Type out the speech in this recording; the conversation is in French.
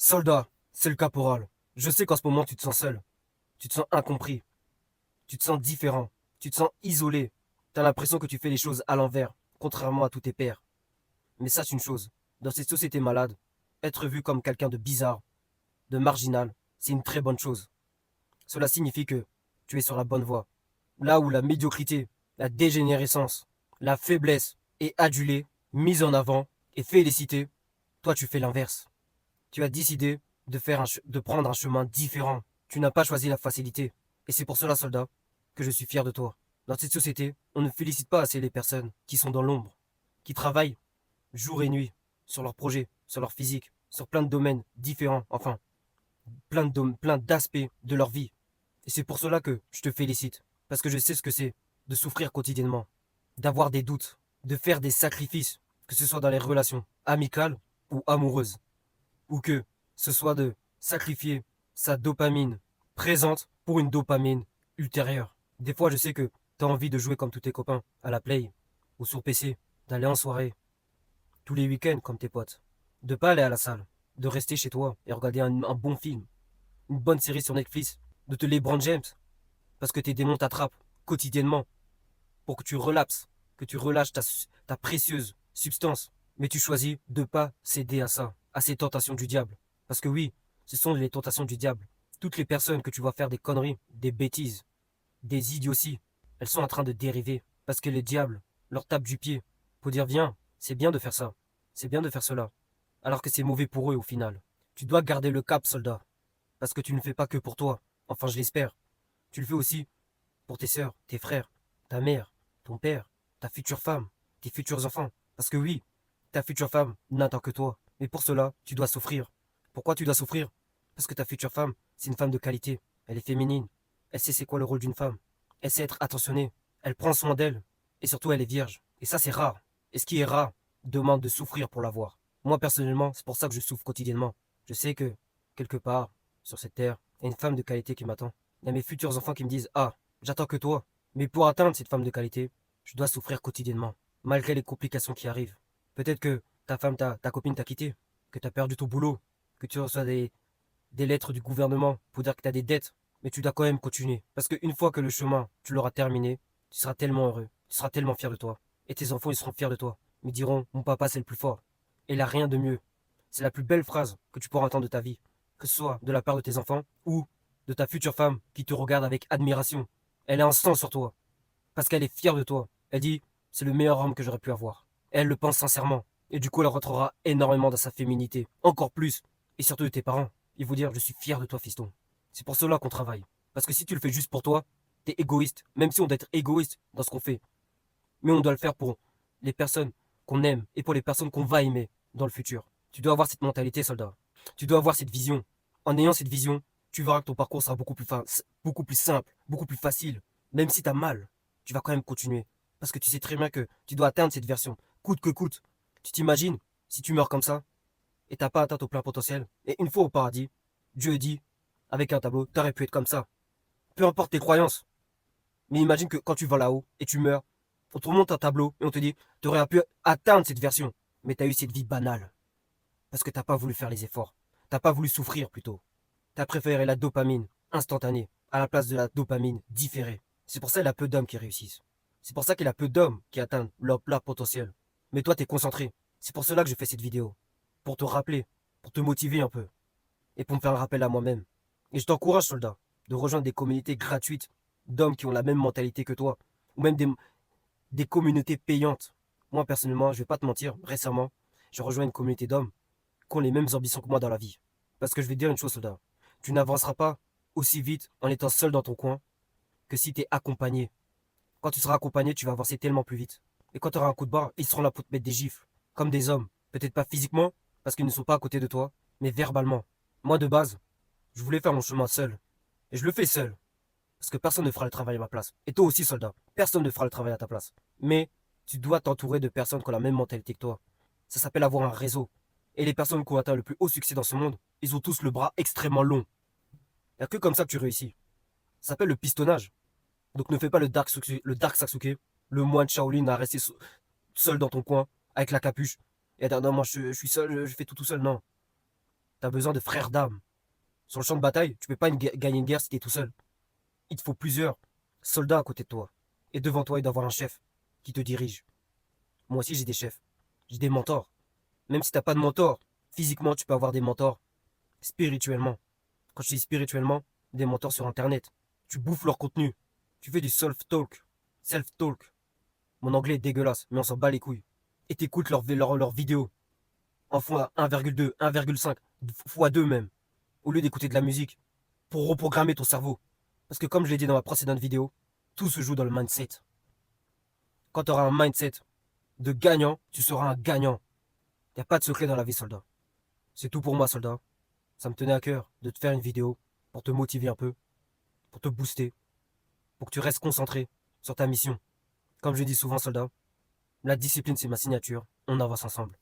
Soldat, c'est le caporal. Je sais qu'en ce moment tu te sens seul, tu te sens incompris, tu te sens différent, tu te sens isolé. T'as l'impression que tu fais les choses à l'envers, contrairement à tous tes pairs. Mais sache une chose, dans cette société malade, être vu comme quelqu'un de bizarre, de marginal, c'est une très bonne chose. Cela signifie que tu es sur la bonne voie. Là où la médiocrité, la dégénérescence, la faiblesse est adulée, mise en avant et félicitée, toi tu fais l'inverse. Tu as décidé de prendre un chemin différent. Tu n'as pas choisi la facilité. Et c'est pour cela, soldat, que je suis fier de toi. Dans cette société, on ne félicite pas assez les personnes qui sont dans l'ombre, qui travaillent jour et nuit sur leurs projets, sur leur physique, sur plein de domaines différents, enfin, plein d'aspects de leur vie. Et c'est pour cela que je te félicite. Parce que je sais ce que c'est de souffrir quotidiennement, d'avoir des doutes, de faire des sacrifices, que ce soit dans les relations amicales ou amoureuses ou que ce soit de sacrifier sa dopamine présente pour une dopamine ultérieure. Des fois, je sais que tu as envie de jouer comme tous tes copains, à la play ou sur PC, d'aller en soirée, tous les week-ends comme tes potes, de pas aller à la salle, de rester chez toi et regarder un bon film, une bonne série sur Netflix, de te LeBron James, parce que tes démons t'attrapent quotidiennement pour que tu relapses, que tu relâches ta précieuse substance. Mais tu choisis de ne pas céder à ça, à ces tentations du diable. Parce que oui, ce sont les tentations du diable. Toutes les personnes que tu vois faire des conneries, des bêtises, des idioties, elles sont en train de dériver. Parce que les diables leur tapent du pied pour dire viens, c'est bien de faire ça, c'est bien de faire cela. Alors que c'est mauvais pour eux au final. Tu dois garder le cap, soldat. Parce que tu ne fais pas que pour toi. Enfin, je l'espère. Tu le fais aussi pour tes sœurs, tes frères, ta mère, ton père, ta future femme, tes futurs enfants. Parce que oui, ta future femme n'attend que toi. Mais pour cela, tu dois souffrir. Pourquoi tu dois souffrir? Parce que ta future femme, c'est une femme de qualité. Elle est féminine. Elle sait c'est quoi le rôle d'une femme. Elle sait être attentionnée. Elle prend soin d'elle. Et surtout, elle est vierge. Et ça, c'est rare. Et ce qui est rare demande de souffrir pour l'avoir. Moi, personnellement, c'est pour ça que je souffre quotidiennement. Je sais que, quelque part, sur cette terre, il y a une femme de qualité qui m'attend. Il y a mes futurs enfants qui me disent ah, j'attends que toi. Mais pour atteindre cette femme de qualité, je dois souffrir quotidiennement, malgré les complications qui arrivent. Peut-être que ta femme, ta copine t'a quitté, que tu as perdu ton boulot, que tu reçois des lettres du gouvernement pour dire que tu as des dettes, mais tu dois quand même continuer. Parce qu'une fois que le chemin, tu l'auras terminé, tu seras tellement heureux, tu seras tellement fier de toi. Et tes enfants, ils seront fiers de toi. Ils diront, mon papa, c'est le plus fort. Et il n'a rien de mieux. C'est la plus belle phrase que tu pourras entendre de ta vie, que ce soit de la part de tes enfants ou de ta future femme qui te regarde avec admiration. Elle a un sang sur toi, parce qu'elle est fière de toi. Elle dit, c'est le meilleur homme que j'aurais pu avoir. Et elle le pense sincèrement. Et du coup, elle rentrera énormément dans sa féminité. Encore plus. Et surtout de tes parents. Ils vont dire, je suis fier de toi, fiston. C'est pour cela qu'on travaille. Parce que si tu le fais juste pour toi, t'es égoïste. Même si on doit être égoïste dans ce qu'on fait. Mais on doit le faire pour les personnes qu'on aime et pour les personnes qu'on va aimer dans le futur. Tu dois avoir cette mentalité, soldat. Tu dois avoir cette vision. En ayant cette vision, tu verras que ton parcours sera beaucoup plus simple, beaucoup plus facile. Même si tu as mal, tu vas quand même continuer. Parce que tu sais très bien que tu dois atteindre cette version, coûte que coûte. Tu t'imagines, si tu meurs comme ça, et t'as pas atteint ton plein potentiel, et une fois au paradis, Dieu dit, avec un tableau, t'aurais pu être comme ça. Peu importe tes croyances. Mais imagine que quand tu vas là-haut et tu meurs, on te remonte un tableau et on te dit, tu aurais pu atteindre cette version, mais tu as eu cette vie banale. Parce que t'as pas voulu faire les efforts. T'as pas voulu souffrir plutôt. Tu as préféré la dopamine instantanée à la place de la dopamine différée. C'est pour ça qu'il y a peu d'hommes qui réussissent. C'est pour ça qu'il y a peu d'hommes qui atteignent leur plat potentiel. Mais toi, tu es concentré. C'est pour cela que je fais cette vidéo. Pour te rappeler, pour te motiver un peu. Et pour me faire un rappel à moi-même. Et je t'encourage, soldat, de rejoindre des communautés gratuites d'hommes qui ont la même mentalité que toi. Ou même des communautés payantes. Moi, personnellement, je vais pas te mentir, récemment, j'ai rejoint une communauté d'hommes qui ont les mêmes ambitions que moi dans la vie. Parce que je vais te dire une chose, soldat. Tu n'avanceras pas aussi vite en étant seul dans ton coin que si tu es accompagné. Quand tu seras accompagné, tu vas avancer tellement plus vite. Et quand tu auras un coup de barre, ils seront là pour te mettre des gifles. Comme des hommes. Peut-être pas physiquement, parce qu'ils ne sont pas à côté de toi, mais verbalement. Moi, de base, je voulais faire mon chemin seul. Et je le fais seul. Parce que personne ne fera le travail à ma place. Et toi aussi, soldat. Personne ne fera le travail à ta place. Mais tu dois t'entourer de personnes qui ont la même mentalité que toi. Ça s'appelle avoir un réseau. Et les personnes qui ont atteint le plus haut succès dans ce monde, ils ont tous le bras extrêmement long. Il n'y a que comme ça que tu réussis. Ça s'appelle le pistonnage. Donc ne fais pas le Dark Sasuke, le moine Shaolin à rester seul dans ton coin, avec la capuche. Et à dire non, moi je suis seul, je fais tout seul. Non. T'as besoin de frères d'armes. Sur le champ de bataille, tu peux pas gagner une guerre si t'es tout seul. Il te faut plusieurs soldats à côté de toi. Et devant toi, il doit y avoir un chef qui te dirige. Moi aussi, j'ai des chefs. J'ai des mentors. Même si t'as pas de mentor, physiquement, tu peux avoir des mentors. Spirituellement. Quand je dis spirituellement, des mentors sur Internet. Tu bouffes leur contenu. Tu fais du self-talk. Self-talk. Mon anglais est dégueulasse, mais on s'en bat les couilles. Et t'écoutes leurs vidéos. En fois 1,2, 1,5, fois 2 même. Au lieu d'écouter de la musique. Pour reprogrammer ton cerveau. Parce que comme je l'ai dit dans ma précédente vidéo, tout se joue dans le mindset. Quand tu auras un mindset de gagnant, tu seras un gagnant. Il n'y a pas de secret dans la vie, soldat. C'est tout pour moi, soldat. Ça me tenait à cœur de te faire une vidéo pour te motiver un peu, pour te booster, pour que tu restes concentré sur ta mission. Comme je dis souvent, soldat, la discipline, c'est ma signature. On avance ensemble.